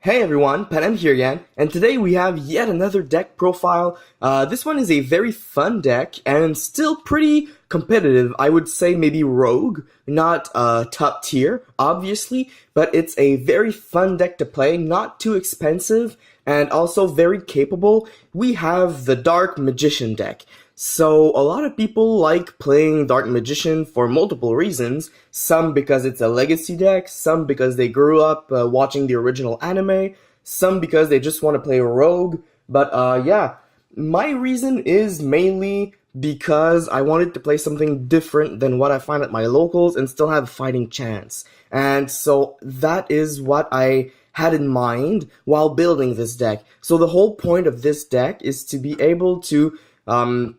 Hey everyone, Panem here again, and today we have yet another deck profile. This one is a very fun deck, and still pretty competitive. I would say maybe Rogue, not top tier, obviously, but it's a very fun deck to play, not too expensive, and also very capable. We have the Dark Magician deck. So, a lot of people like playing Dark Magician for multiple reasons. Some because it's a legacy deck, some because they grew up watching the original anime, some because they just want to play Rogue. But yeah, my reason is mainly because I wanted to play something different than what I find at my locals and still have a fighting chance. And so that is what I had in mind while building this deck. So the whole point of this deck is to be able to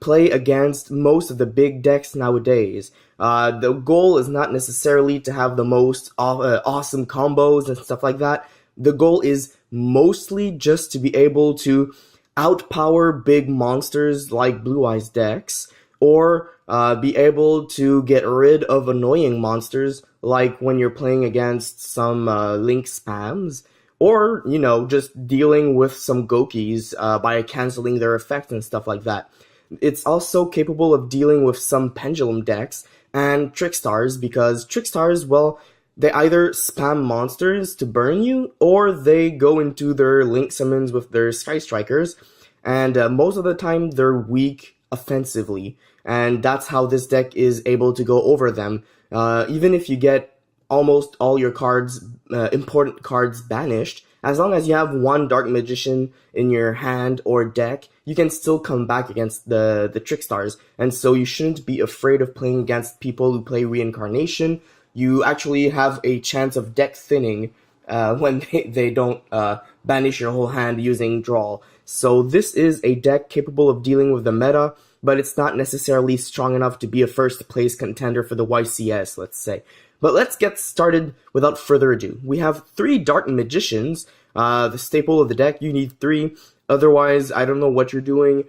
play against most of the big decks nowadays. The goal is not necessarily to have the most awesome combos and stuff like that. The goal is mostly just to be able to outpower big monsters like Blue Eyes decks, or be able to get rid of annoying monsters like when you're playing against some Link spams, or, you know, just dealing with some Gokis by canceling their effects and stuff like that. It's also capable of dealing with some Pendulum decks and Trickstars, because Trickstars, well, they either spam monsters to burn you, or they go into their Link summons with their Sky Strikers, and most of the time they're weak offensively, and that's how this deck is able to go over them. Even if you get almost all your cards, important cards banished, as long as you have one Dark Magician in your hand or deck, you can still come back against the Trickstars. And so you shouldn't be afraid of playing against people who play Reincarnation. You actually have a chance of deck thinning when they don't banish your whole hand using draw. So this is a deck capable of dealing with the meta, but it's not necessarily strong enough to be a first place contender for the YCS, let's say. But let's get started without further ado. We have 3 Dark Magicians, the staple of the deck. You need 3, otherwise I don't know what you're doing.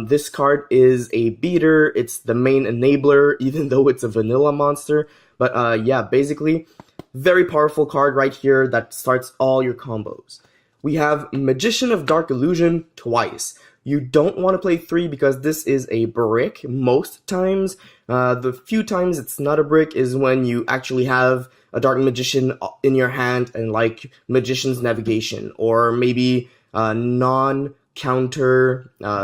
This card is a beater, it's the main enabler, even though it's a vanilla monster. But yeah, basically, very powerful card right here that starts all your combos. We have Magician of Dark Illusion twice. You don't want to play 3 because this is a brick most times. The few times it's not a brick is when you actually have a Dark Magician in your hand and like Magician's Navigation, or maybe non-counter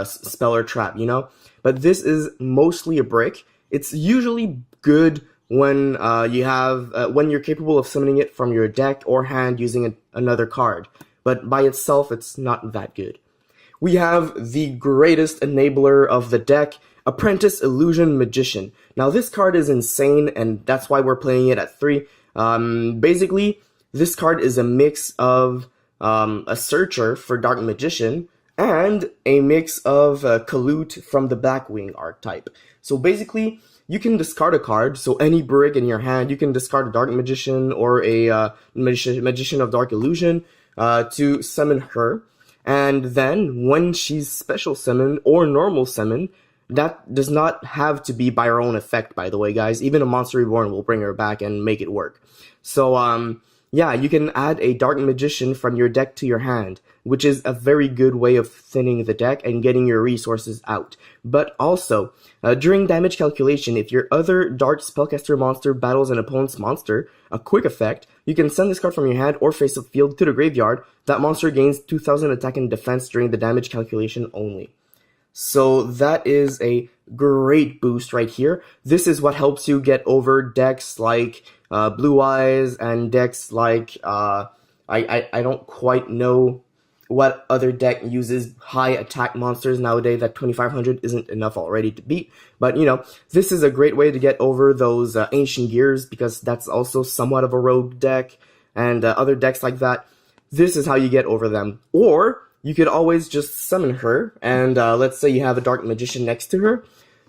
spell or trap, you know? But this is mostly a brick. It's usually good when when you're capable of summoning it from your deck or hand using another card. But by itself, it's not that good. We have the greatest enabler of the deck, Apprentice Illusion Magician. Now this card is insane, and that's why we're playing it at 3. Basically, this card is a mix of a Searcher for Dark Magician and a mix of Kalute from the Blackwing archetype. So basically, you can discard a card, so any brick in your hand, you can discard a Dark Magician or a Magician of Dark Illusion to summon her. And then, when she's special summon or normal summon, that does not have to be by her own effect, by the way, guys. Even a Monster Reborn will bring her back and make it work. So, yeah, you can add a Dark Magician from your deck to your hand, which is a very good way of thinning the deck and getting your resources out. But also, during damage calculation, if your other Dark Spellcaster monster battles an opponent's monster, a quick effect, you can send this card from your hand or face of field to the graveyard. That monster gains 2000 attack and defense during the damage calculation only. So that is a great boost right here. This is what helps you get over decks like Blue Eyes and decks like I don't quite know what other deck uses high attack monsters nowadays. That 2500 isn't enough already to beat. But, you know, this is a great way to get over those Ancient Gears, because that's also somewhat of a rogue deck, and other decks like that. This is how you get over them. Or you could always just summon her, and let's say you have a Dark Magician next to her.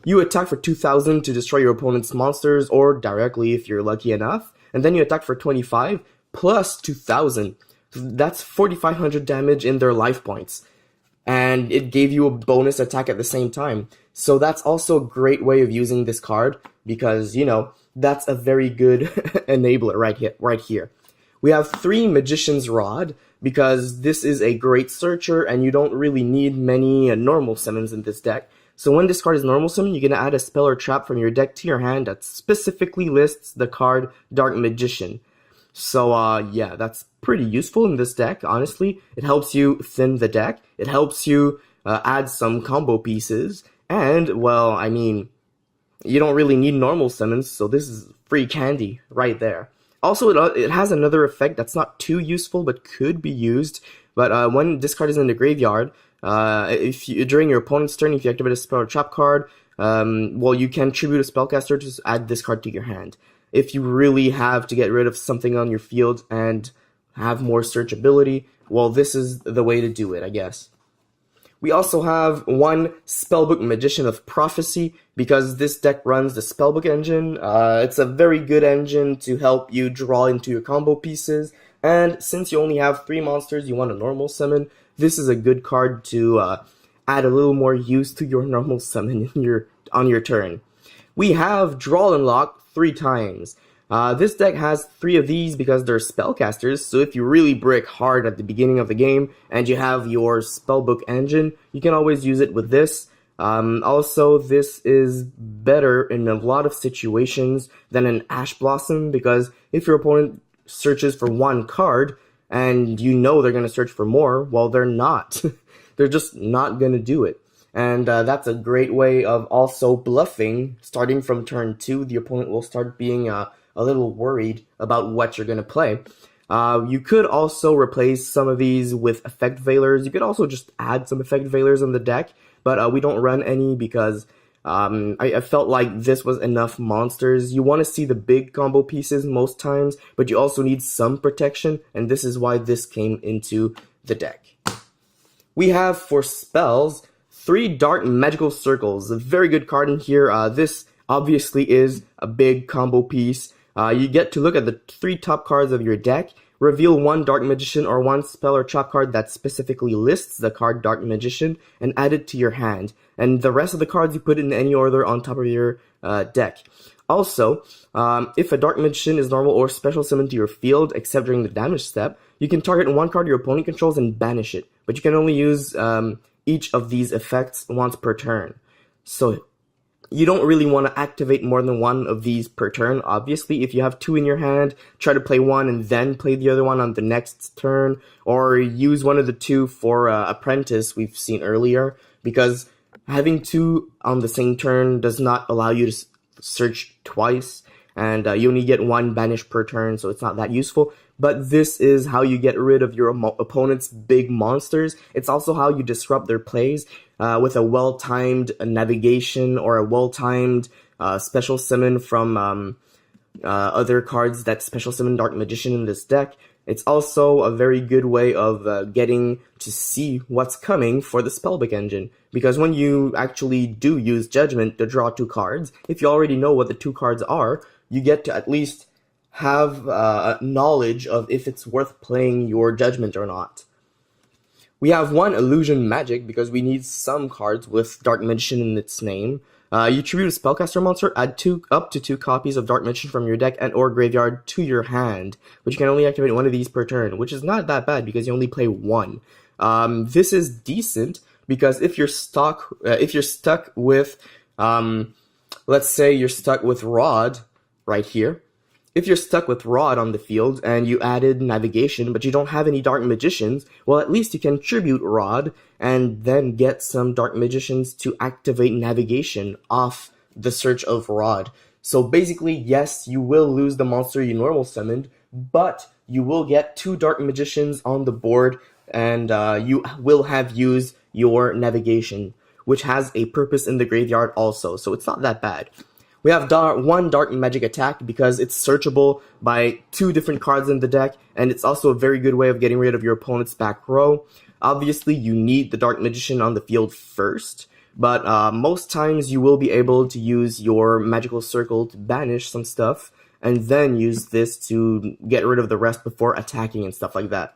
You attack for 2000 to destroy your opponent's monsters, or directly if you're lucky enough, and then you attack for 25 plus 2000. That's 4500 damage in their life points, and it gave you a bonus attack at the same time. So that's also a great way of using this card, because, you know, that's a very good enabler right here. We have 3 Magician's Rod, because this is a great searcher and you don't really need many normal summons in this deck. So when this card is normal summon, you can add a spell or trap from your deck to your hand that specifically lists the card Dark Magician. So yeah, that's pretty useful in this deck, honestly. It helps you thin the deck, it helps you add some combo pieces, and, well, I mean, you don't really need normal summons, so this is free candy right there. Also, it has another effect that's not too useful, but could be used. But when this card is in the graveyard, during your opponent's turn, if you activate a spell or trap card, well, you can tribute a spellcaster to add this card to your hand. If you really have to get rid of something on your field and have more searchability, well, this is the way to do it, I guess. We also have 1 Spellbook Magician of Prophecy, because this deck runs the Spellbook engine. It's a very good engine to help you draw into your combo pieces, and since you only have 3 monsters you want to normal summon, this is a good card to add a little more use to your normal summon on your turn. We have Draw and Lock 3 times. This deck has 3 of these because they're spellcasters, so if you really brick hard at the beginning of the game and you have your spellbook engine, you can always use it with this. Also, this is better in a lot of situations than an Ash Blossom, because if your opponent searches for 1 card and you know they're going to search for more, well, they're not. They're just not going to do it. And that's a great way of also bluffing. Starting from turn 2, the opponent will start being a little worried about what you're going to play. You could also replace some of these with Effect Veilers. You could also just add some Effect Veilers in the deck, but we don't run any because I felt like this was enough monsters. You want to see the big combo pieces most times, but you also need some protection, and this is why this came into the deck. We have, for spells, 3 Dark Magical Circles. A very good card in here. This obviously is a big combo piece. You get to look at the 3 top cards of your deck, reveal 1 Dark Magician or 1 spell or trap card that specifically lists the card Dark Magician, and add it to your hand. And the rest of the cards you put in any order on top of your deck. Also, if a Dark Magician is normal or special summoned to your field, except during the damage step, you can target 1 card your opponent controls and banish it. But you can only use each of these effects once per turn. So you don't really want to activate more than 1 of these per turn. Obviously, if you have 2 in your hand, try to play 1 and then play the other one on the next turn, or use one of the 2 for Apprentice we've seen earlier, because having 2 on the same turn does not allow you to search twice, and you only get 1 banish per turn, so it's not that useful. But this is how you get rid of your opponent's big monsters. It's also how you disrupt their plays with a well-timed navigation or a well-timed special summon from other cards that special summon Dark Magician in this deck. It's also a very good way of getting to see what's coming for the Spellbook engine, because when you actually do use Judgment to draw 2 cards, if you already know what the 2 cards are, you get to at least have knowledge of if it's worth playing your Judgment or not. We have 1 Illusion Magic, because we need some cards with Dark Magician in its name. You tribute a spellcaster monster, add up to 2 copies of Dark Magician from your deck and or graveyard to your hand, but you can only activate 1 of these per turn, which is not that bad because you only play 1. This is decent because if you're stuck with, let's say you're stuck with Rod right here. If you're stuck with Rod on the field and you added Navigation, but you don't have any Dark Magicians, well, at least you can tribute Rod and then get some Dark Magicians to activate Navigation off the search of Rod. So basically, yes, you will lose the monster you normal summoned, but you will get 2 Dark Magicians on the board, and you will have used your Navigation, which has a purpose in the graveyard also, so it's not that bad. We have 1 Dark Magic Attack because it's searchable by 2 different cards in the deck, and it's also a very good way of getting rid of your opponent's back row. Obviously, you need the Dark Magician on the field first, but most times you will be able to use your Magical Circle to banish some stuff, and then use this to get rid of the rest before attacking and stuff like that.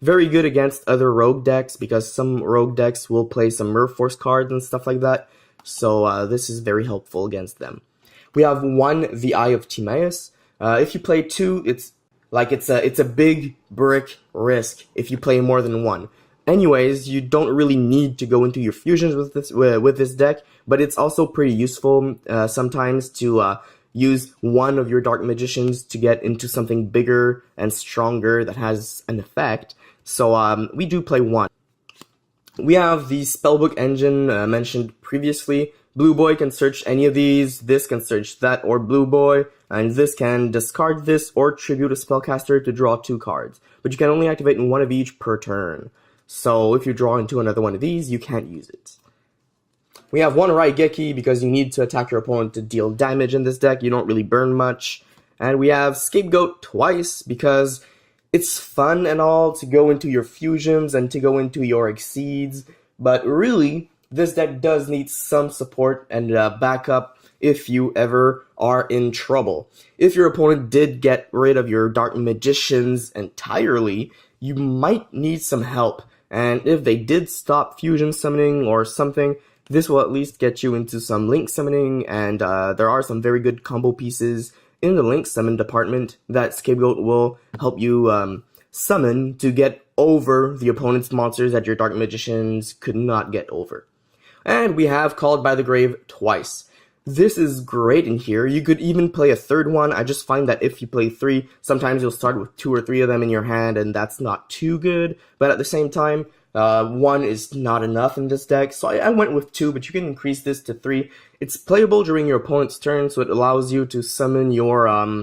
Very good against other rogue decks, because some rogue decks will play some Merforce cards and stuff like that, so this is very helpful against them. We have 1 The Eye of Timaeus. If you play 2, it's Like it's a big brick risk if you play more than one. Anyways, you don't really need to go into your fusions with this deck, but it's also pretty useful sometimes to use one of your Dark Magicians to get into something bigger and stronger that has an effect. So we do play one. We have the Spellbook engine mentioned previously. Blue Boy can search any of these, this can search that or Blue Boy, and this can discard this or tribute a spellcaster to draw 2 cards. But you can only activate one of each per turn. So if you draw into another one of these, you can't use it. We have one Raigeki because you need to attack your opponent to deal damage in this deck. You don't really burn much. And we have Scapegoat twice because it's fun and all to go into your fusions and to go into your exceeds, but really, this deck does need some support and backup if you ever are in trouble. If your opponent did get rid of your Dark Magicians entirely, you might need some help, and if they did stop fusion summoning or something, this will at least get you into some link summoning, and there are some very good combo pieces in the link summon department that Scapegoat will help you summon to get over the opponent's monsters that your Dark Magicians could not get over. And we have Called by the Grave twice. This is great in here. You could even play a third one. I just find that if you play 3, sometimes you'll start with 2 or 3 of them in your hand, and that's not too good. But at the same time, 1 is not enough in this deck, so I went with 2, but you can increase this to 3. It's playable during your opponent's turn, so it allows you to summon your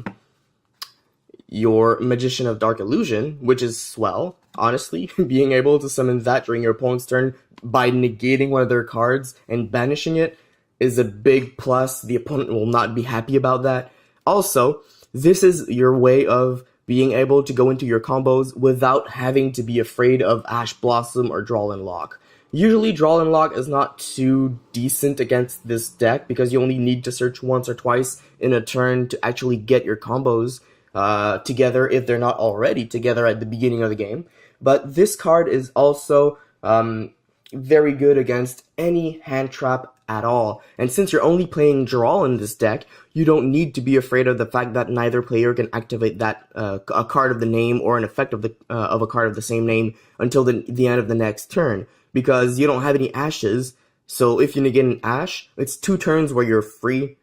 Magician of Dark Illusion, which is swell, honestly. Being able to summon that during your opponent's turn by negating one of their cards and banishing it is a big plus. The opponent will not be happy about that. Also, this is your way of being able to go into your combos without having to be afraid of Ash Blossom or Draw and Lock. Usually Draw and Lock is not too decent against this deck because you only need to search once or twice in a turn to actually get your combos together if they're not already together at the beginning of the game. But this card is also very good against any hand trap at all. And since you're only playing draw in this deck, you don't need to be afraid of the fact that neither player can activate that a card of the name or an effect of a card of the same name until the end of the next turn, because you don't have any ashes. So if you negate an ash, it's 2 turns where you're free.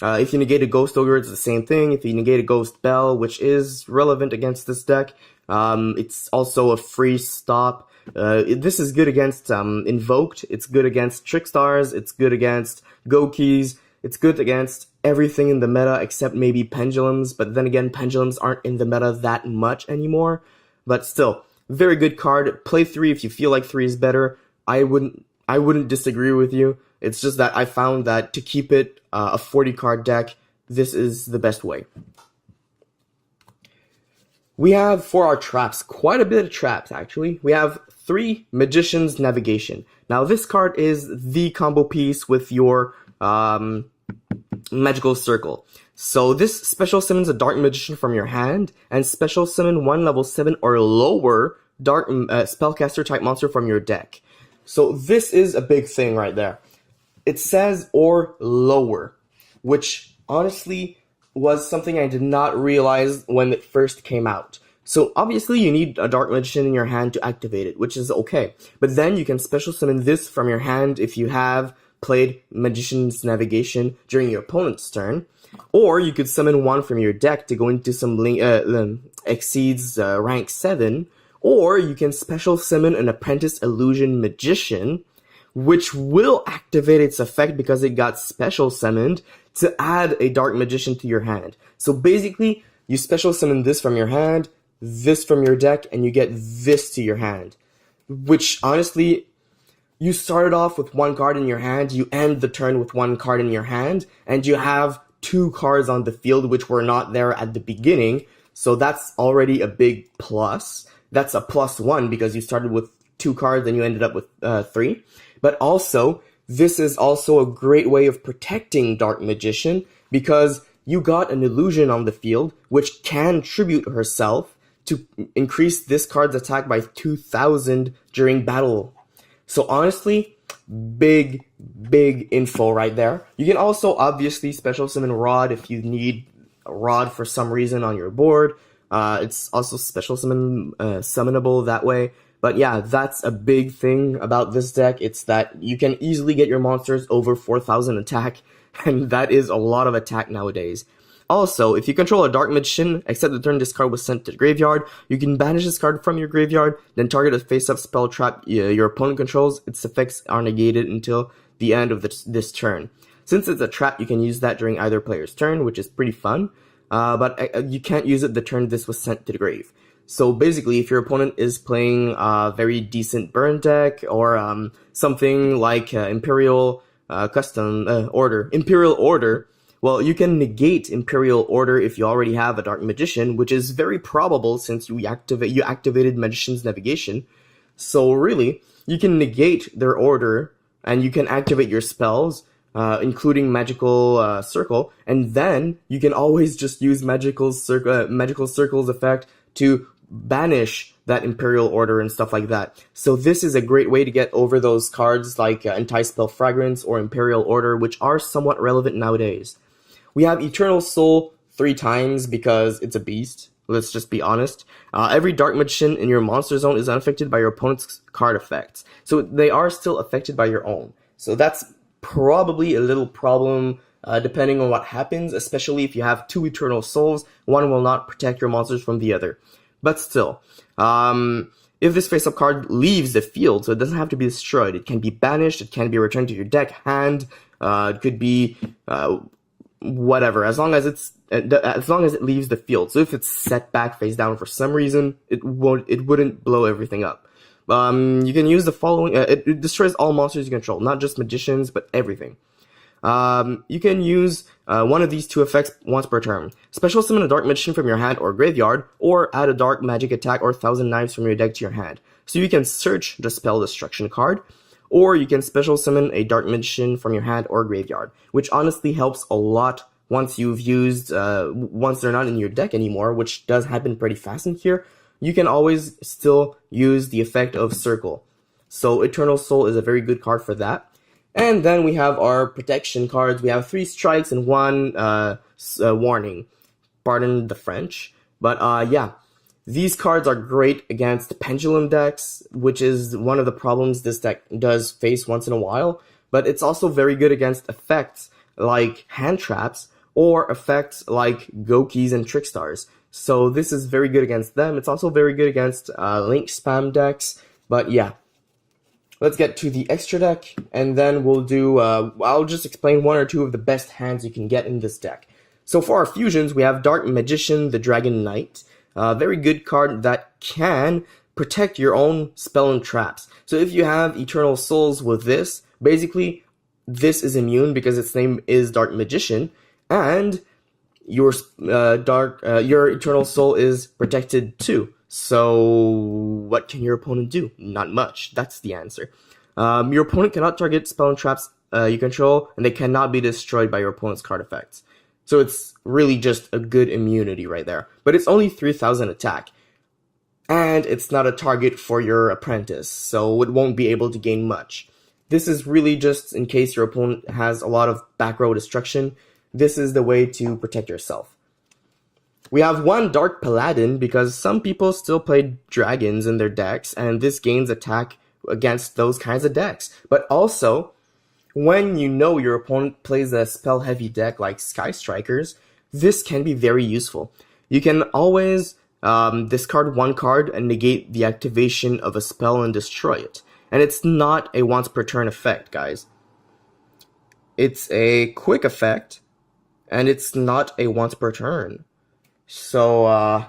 If you negate a Ghost Ogre, it's the same thing. If you negate a Ghost Bell, which is relevant against this deck, it's also a free stop. This is good against Invoked, it's good against Trickstars, it's good against Gokis, it's good against everything in the meta except maybe Pendulums, but then again, Pendulums aren't in the meta that much anymore. But still, very good card. Play 3 if you feel like 3 is better. I wouldn't disagree with you. It's just that I found that to keep it a 40 card deck, this is the best way. We have, for our traps, quite a bit of traps actually. We have 3 Magician's Navigation. Now this card is the combo piece with your Magical Circle. So this special summons a Dark Magician from your hand, and special summon 1 level 7 or lower Dark Spellcaster type monster from your deck. So this is a big thing right there. It says or lower, which honestly was something I did not realize when it first came out. So obviously you need a Dark Magician in your hand to activate it, which is okay. But then you can special summon this from your hand if you have played Magician's Navigation during your opponent's turn. Or you could summon 1 from your deck to go into some exceeds rank 7. Or you can special summon an Apprentice Illusion Magician, which will activate its effect because it got special summoned to add a Dark Magician to your hand. So basically, you special summon this from your hand, this from your deck, and you get this to your hand. Which, honestly, you started off with 1 card in your hand, you end the turn with 1 card in your hand, and you have 2 cards on the field which were not there at the beginning, so that's already a big plus. That's a +1 because you started with 2 cards and you ended up with 3. But also, this is also a great way of protecting Dark Magician because you got an illusion on the field which can tribute herself to increase this card's attack by 2,000 during battle. So honestly, big info right there. You can also obviously special summon Rod if you need a Rod for some reason on your board. It's also special summonable that way. But yeah, that's a big thing about this deck. It's that you can easily get your monsters over 4,000 attack, and that is a lot of attack nowadays. Also, if you control a Dark Magician, except the turn this card was sent to the graveyard, you can banish this card from your graveyard, then target a face-up spell trap your opponent controls. Its effects are negated until the end of this turn. Since it's a trap, you can use that during either player's turn, which is pretty fun, but you can't use it the turn this was sent to the grave. So basically, if your opponent is playing a very decent burn deck, or something like Imperial Order, well, you can negate Imperial Order if you already have a Dark Magician, which is very probable since you activated Magician's Navigation. So really, you can negate their order, and you can activate your spells, including Magical Circle, and then you can always just use Magical Circle's effect to banish that Imperial Order and stuff like that. So this is a great way to get over those cards like Anti-Spell Fragrance or Imperial Order, which are somewhat relevant nowadays. We have Eternal Soul 3 times because it's a beast. Let's just be honest. Every Dark Magician in your monster zone is unaffected by your opponent's card effects. So they are still affected by your own. So that's probably a little problem depending on what happens, especially if you have 2 Eternal Souls. One will not protect your monsters from the other. But still, if this face-up card leaves the field, so it doesn't have to be destroyed, it can be banished, it can be returned to your deck, hand, it could be whatever, as long as it leaves the field. So if it's set back face down for some reason, it wouldn't blow everything up. You can use the following. It destroys all monsters you control, not just magicians, but everything. You can use one of these 2 effects once per turn. Special summon a Dark Magician from your hand or graveyard, or add a Dark Magic attack or 1,000 Knives from your deck to your hand. So you can search the Spell Destruction card, or you can special summon a Dark Magician from your hand or graveyard, which honestly helps a lot once you've used, once they're not in your deck anymore, which does happen pretty fast in here. You can always still use the effect of Circle. So Eternal Soul is a very good card for that. And then we have our protection cards. We have 3 strikes and 1 warning. Pardon the French. But yeah, these cards are great against pendulum decks, which is one of the problems this deck does face once in a while. But it's also very good against effects like hand traps, or effects like Gokis and Trickstars. So this is very good against them. It's also very good against link spam decks. But yeah. Let's get to the extra deck, and then we'll do, I'll just explain 1 or 2 of the best hands you can get in this deck. So for our fusions, we have Dark Magician, the Dragon Knight. A very good card that can protect your own spell and traps. So if you have Eternal Souls with this, basically, this is immune because its name is Dark Magician, and your Eternal Soul is protected too. So, what can your opponent do? Not much. That's the answer. Your opponent cannot target spell and traps you control, and they cannot be destroyed by your opponent's card effects. So it's really just a good immunity right there. But it's only 3,000 attack. And it's not a target for your apprentice, so it won't be able to gain much. This is really just in case your opponent has a lot of back row destruction. This is the way to protect yourself. We have 1 Dark Paladin because some people still play dragons in their decks, and this gains attack against those kinds of decks. But also, when you know your opponent plays a spell-heavy deck like Sky Strikers, this can be very useful. You can always discard 1 card and negate the activation of a spell and destroy it. And it's not a once per turn effect, guys. It's a quick effect, and it's not a once per turn. So,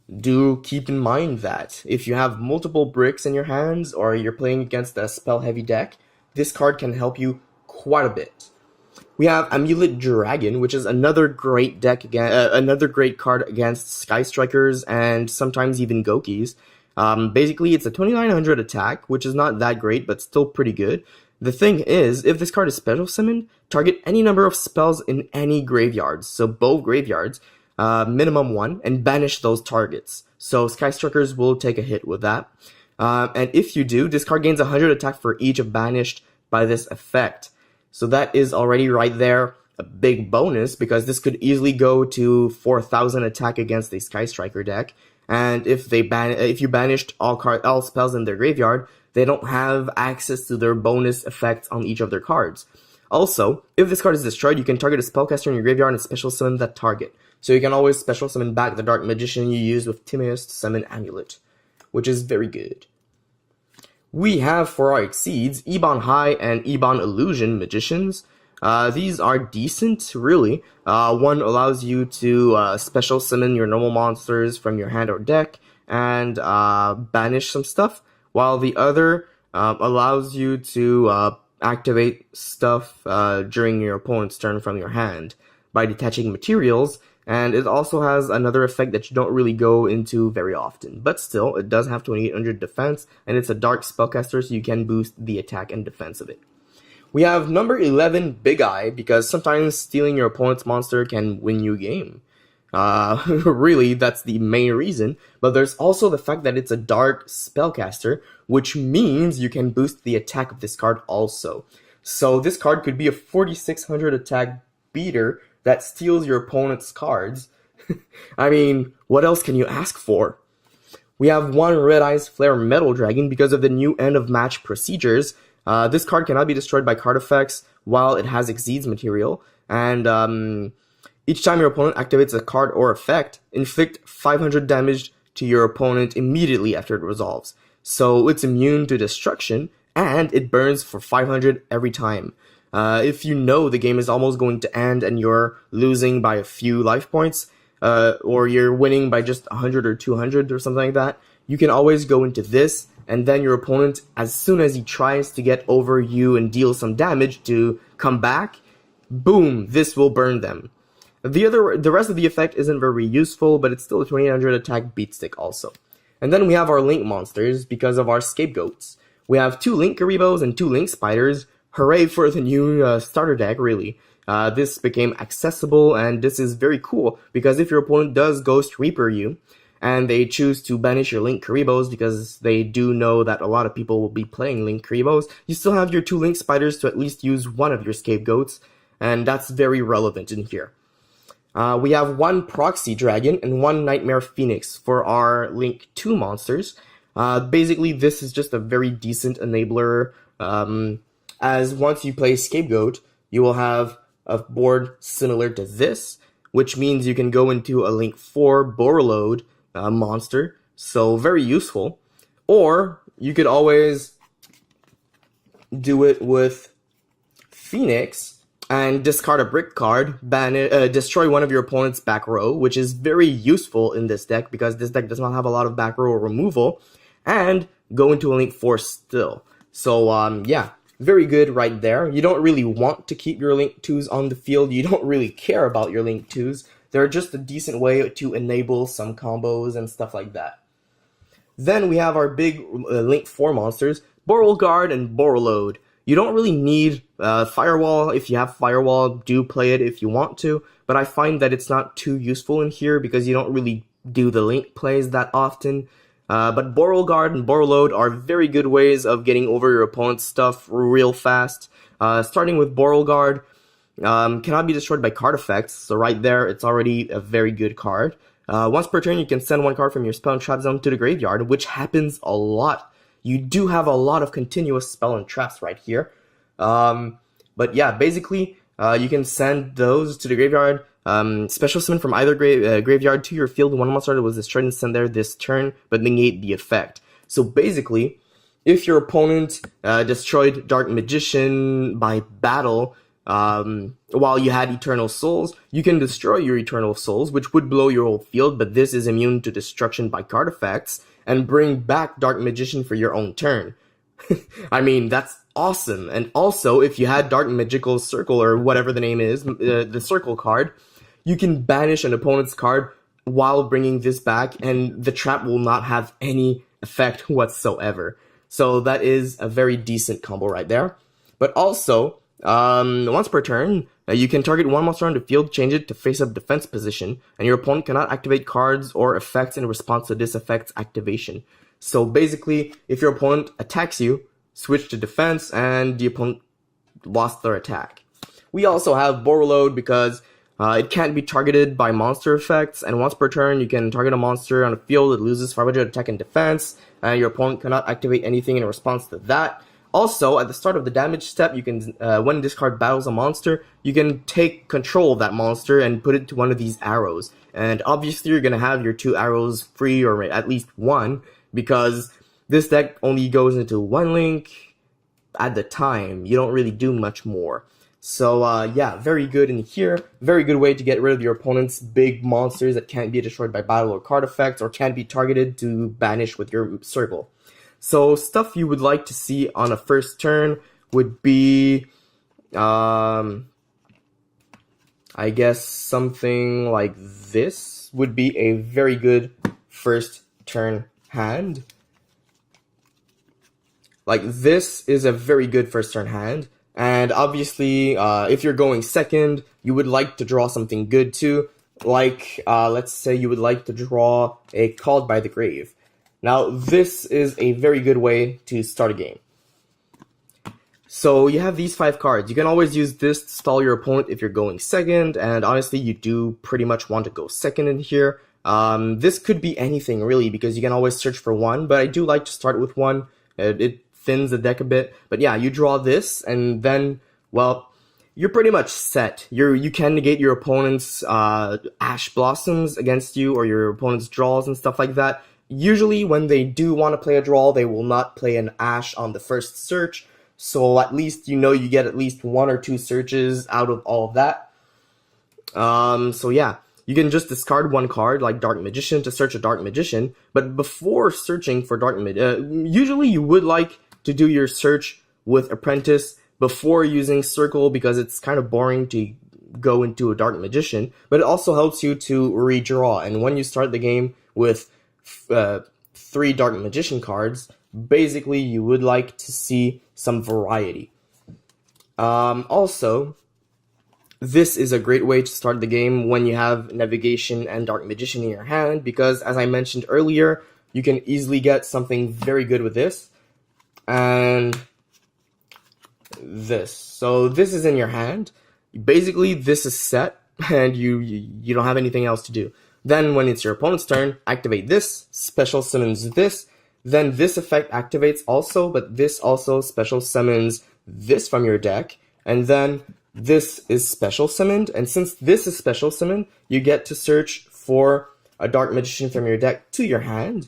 do keep in mind that if you have multiple bricks in your hands, or you're playing against a spell-heavy deck, this card can help you quite a bit. We have Amulet Dragon, which is another great deck another great card against Sky Strikers and sometimes even Gokis. Basically, it's a 2900 attack, which is not that great, but still pretty good. The thing is, if this card is special summoned, target any number of spells in any graveyards, so both graveyards, minimum 1, and banish those targets. So Sky Strikers will take a hit with that. And if you do, this card gains 100 attack for each banished by this effect. So that is already right there a big bonus because this could easily go to 4,000 attack against a Sky Striker deck. And if you banished all spells in their graveyard, they don't have access to their bonus effects on each of their cards. Also, if this card is destroyed, you can target a spellcaster in your graveyard and special summon that target. So you can always special summon back the Dark Magician you used with Timaeus to summon Amulet, which is very good. We have for our Exceeds, Ebon High and Ebon Illusion Magicians. These are decent, really. One allows you to special summon your normal monsters from your hand or deck and banish some stuff, while the other allows you to activate stuff during your opponent's turn from your hand by detaching materials, and it also has another effect that you don't really go into very often. But still, it does have 2800 defense, and it's a dark spellcaster, so you can boost the attack and defense of it. We have number 11, Big Eye, because sometimes stealing your opponent's monster can win you a game. Really, that's the main reason, but there's also the fact that it's a dark spellcaster, which means you can boost the attack of this card also. So this card could be a 4600 attack beater that steals your opponent's cards. I mean, what else can you ask for? We have one Red Eyes Flare Metal Dragon because of the new end of match procedures. This card cannot be destroyed by card effects while it has Exceeds material, and each time your opponent activates a card or effect, inflict 500 damage to your opponent immediately after it resolves. So it's immune to destruction, and it burns for 500 every time. If you know the game is almost going to end and you're losing by a few life points, or you're winning by just 100 or 200 or something like that, you can always go into this, and then your opponent, as soon as he tries to get over you and deal some damage to come back, boom, this will burn them. The rest of the effect isn't very useful, but it's still a 2800 attack beatstick also. And then we have our Link monsters because of our scapegoats. We have 2 Link Garibos and 2 Link Spiders. Hooray for the new starter deck, really. This became accessible, and this is very cool because if your opponent does Ghost Reaper you, and they choose to banish your Link Garibos because they do know that a lot of people will be playing Link Garibos, you still have your 2 Link Spiders to at least use one of your scapegoats, and that's very relevant in here. We have 1 Proxy Dragon and 1 Nightmare Phoenix for our Link 2 monsters. Basically, this is just a very decent enabler, as once you play Scapegoat, you will have a board similar to this, which means you can go into a Link 4 Borreload monster, so very useful. Or you could always do it with Phoenix and discard a brick card, destroy one of your opponent's back row, which is very useful in this deck because this deck does not have a lot of back row removal, and go into a Link 4 still. So, yeah, very good right there. You don't really want to keep your Link 2s on the field. You don't really care about your Link 2s. They're just a decent way to enable some combos and stuff like that. Then we have our big Link 4 monsters, Beauregard and Borreload. You don't really need Firewall. If you have Firewall, do play it if you want to, but I find that it's not too useful in here because you don't really do the Link plays that often. But Beauregard and Borreload are very good ways of getting over your opponent's stuff real fast. Starting with Beauregard, cannot be destroyed by card effects, so right there, it's already a very good card. Once per turn, you can send 1 card from your spell and trap zone to the graveyard, which happens a lot. You do have a lot of continuous spell and traps right here. But yeah, basically, you can send those to the graveyard, special summon from either graveyard to your field. 1 monster that was destroyed and send there this turn, but negate the effect. So basically, if your opponent destroyed Dark Magician by battle, while you had Eternal Souls, you can destroy your Eternal Souls, which would blow your whole field, but this is immune to destruction by card effects, and bring back Dark Magician for your own turn. I mean, that's awesome. And also, if you had Dark Magical Circle, or whatever the name is, the Circle card, you can banish an opponent's card while bringing this back, and the trap will not have any effect whatsoever. So that is a very decent combo right there. But also, once per turn, you can target 1 monster on the field, change it to face-up defense position, and your opponent cannot activate cards or effects in response to this effect's activation. So basically, if your opponent attacks you, switch to defense, and the opponent lost their attack. We also have Borreload because it can't be targeted by monster effects, and once per turn you can target a monster on a field that loses 500 attack and defense, and your opponent cannot activate anything in response to that. Also, at the start of the damage step, you can, when this card battles a monster, you can take control of that monster and put it to one of these arrows. And obviously you're going to have your 2 arrows free, or at least 1, because this deck only goes into 1 link at the time. You don't really do much more. So yeah, very good in here. Very good way to get rid of your opponent's big monsters that can't be destroyed by battle or card effects, or can't be targeted to banish with your circle. So stuff you would like to see on a first turn would be, I guess something like this would be a very good first turn hand. Like this is a very good first turn hand. And obviously, if you're going second, you would like to draw something good too. Like, let's say you would like to draw a Called by the Grave. Now, this is a very good way to start a game. So you have these 5 cards. You can always use this to stall your opponent if you're going second, and honestly, you do pretty much want to go second in here. This could be anything, really, because you can always search for 1, but I do like to start with 1. It thins the deck a bit. But yeah, you draw this, and then, well, you're pretty much set. You can negate your opponent's Ash Blossoms against you, or your opponent's draws and stuff like that. Usually, when they do want to play a draw, they will not play an Ash on the first search, so at least you know you get at least 1 or 2 searches out of all of that. So yeah, you can just discard 1 card, like Dark Magician, to search a Dark Magician, but before searching for Dark Magician, usually you would like to do your search with Apprentice before using Circle, because it's kind of boring to go into a Dark Magician, but it also helps you to redraw, and when you start the game with 3 Dark Magician cards, basically you would like to see some variety. Also, this is a great way to start the game when you have Navigation and Dark Magician in your hand, because as I mentioned earlier, you can easily get something very good with this. And this. So this is in your hand. Basically, this is set, and you don't have anything else to do. Then when it's your opponent's turn, activate this, special summons this, then this effect activates also, but this also special summons this from your deck, and then this is special summoned, and since this is special summoned, you get to search for a Dark Magician from your deck to your hand.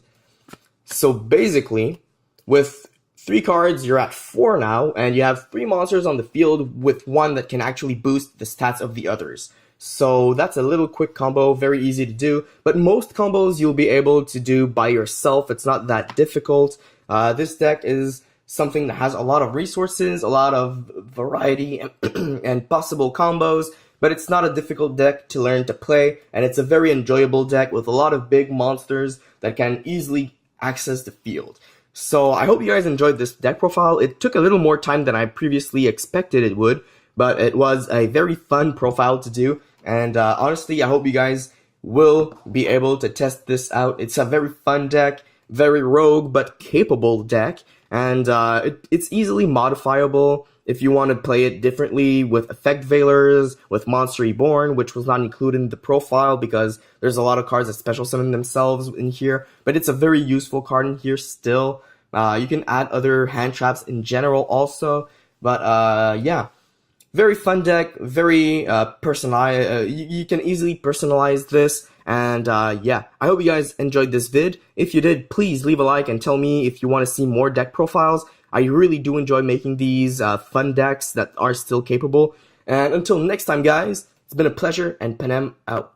So basically, with 3 cards, you're at 4 now, and you have 3 monsters on the field with 1 that can actually boost the stats of the others. So that's a little quick combo, very easy to do, but most combos you'll be able to do by yourself. It's not that difficult. This deck is something that has a lot of resources, a lot of variety, and possible combos, but it's not a difficult deck to learn to play, and it's a very enjoyable deck with a lot of big monsters that can easily access the field. So I hope you guys enjoyed this deck profile. It took a little more time than I previously expected it would, but it was a very fun profile to do. And honestly, I hope you guys will be able to test this out. It's a very fun deck, very rogue but capable deck, and it's easily modifiable if you want to play it differently with Effect Veilers, with Monster Reborn, which was not included in the profile because there's a lot of cards that special summon themselves in here, but it's a very useful card in here still. You can add other hand traps in general also, but yeah. Very fun deck, very personalized. You can easily personalize this, and yeah, I hope you guys enjoyed this vid. If you did, please leave a like and tell me if you want to see more deck profiles. I really do enjoy making these fun decks that are still capable. And until next time, guys, it's been a pleasure, and Panem out.